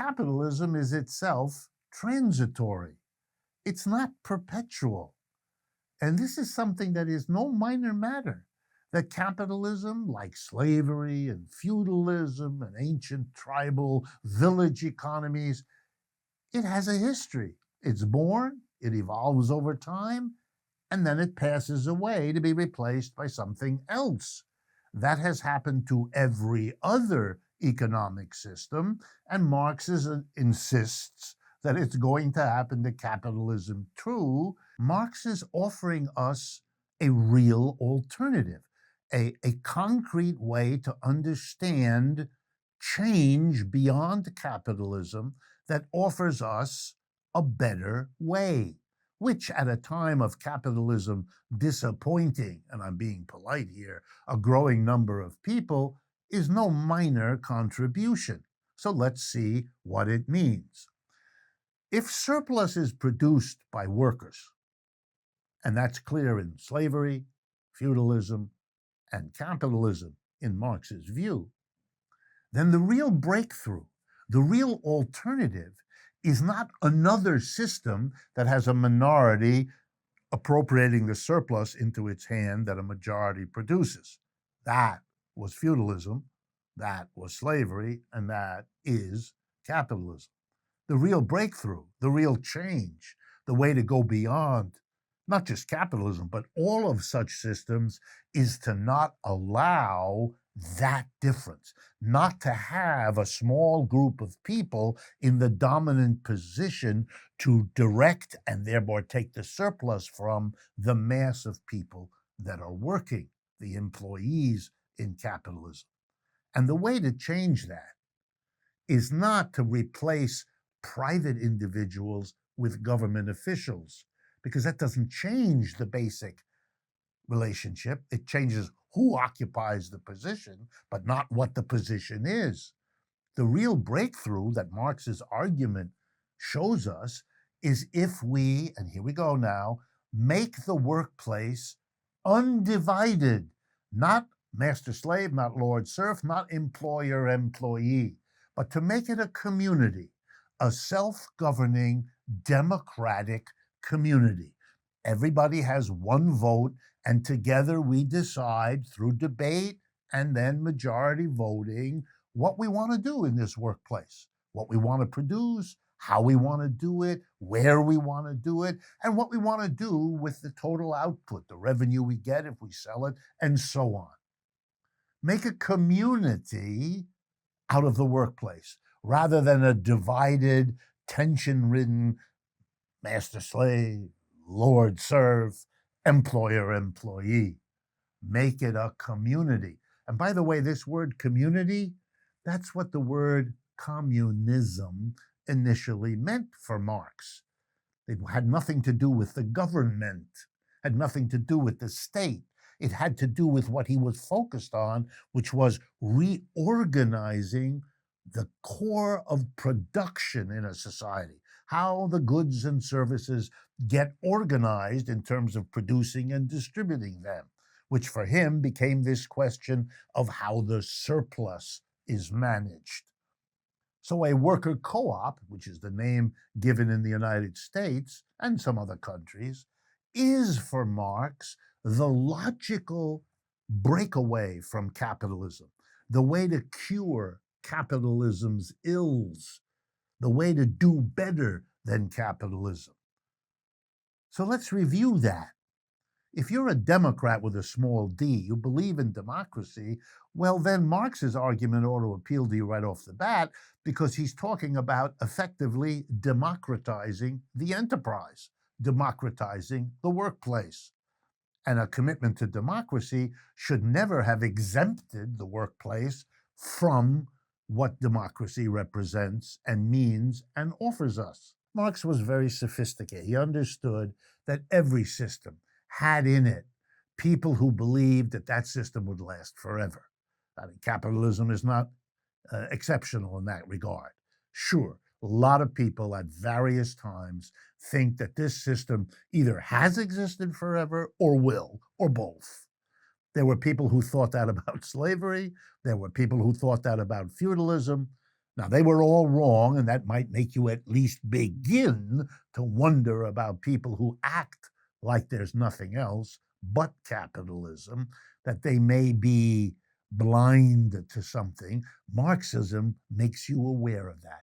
capitalism is itself transitory. It's not perpetual. And this is something that is no minor matter, that capitalism, like slavery and feudalism and ancient tribal village economies, it has a history. It's born, it evolves over time, and then it passes away to be replaced by something else. That has happened to every other economic system, and Marx insists that it's going to happen to capitalism too. Marx is offering us a real alternative, a concrete way to understand change beyond capitalism that offers us a better way, which at a time of capitalism disappointing, and I'm being polite here, a growing number of people, is no minor contribution. So let's see what it means. If surplus is produced by workers, and that's clear in slavery, feudalism, and capitalism in Marx's view, then the real breakthrough, the real alternative, is not another system that has a minority appropriating the surplus into its hand that a majority produces. That was feudalism, that was slavery, and that is capitalism. The real breakthrough, the real change, the way to go beyond not just capitalism, but all of such systems is to not allow that difference, not to have a small group of people in the dominant position to direct and thereby take the surplus from the mass of people that are working, the employees in capitalism. And the way to change that is not to replace private individuals with government officials, because that doesn't change the basic relationship. It changes who occupies the position, but not what the position is. The real breakthrough that Marx's argument shows us is if we, and here we go now, make the workplace undivided, not master-slave, not lord-serf, not employer-employee, but to make it a community, a self-governing, democratic community. Everybody has one vote, and together we decide through debate and then majority voting what we want to do in this workplace, what we want to produce, how we want to do it, where we want to do it, and what we want to do with the total output, the revenue we get if we sell it, and so on. Make a community out of the workplace rather than a divided, tension-ridden master-slave, lord-serf, employer-employee. Make it a community. And by the way, this word community, that's what the word communism initially meant for Marx. It had nothing to do with the government, had nothing to do with the state. It had to do with what he was focused on, which was reorganizing the core of production in a society, how the goods and services get organized in terms of producing and distributing them, which for him became this question of how the surplus is managed. So a worker co-op, which is the name given in the United States and some other countries, is for Marx the logical breakaway from capitalism, the way to cure capitalism's ills, the way to do better than capitalism. So let's review that. If you're a Democrat with a small d, you believe in democracy, well, then Marx's argument ought to appeal to you right off the bat, because he's talking about effectively democratizing the enterprise, democratizing the workplace. And a commitment to democracy should never have exempted the workplace from what democracy represents and means and offers us. Marx was very sophisticated. He understood that every system had in it people who believed that that system would last forever. I mean, capitalism is not exceptional in that regard. Sure, a lot of people at various times think that this system either has existed forever or will, or both. There were people who thought that about slavery. There were people who thought that about feudalism. Now, they were all wrong, and that might make you at least begin to wonder about people who act like there's nothing else but capitalism, that they may be blind to something. Marxism makes you aware of that.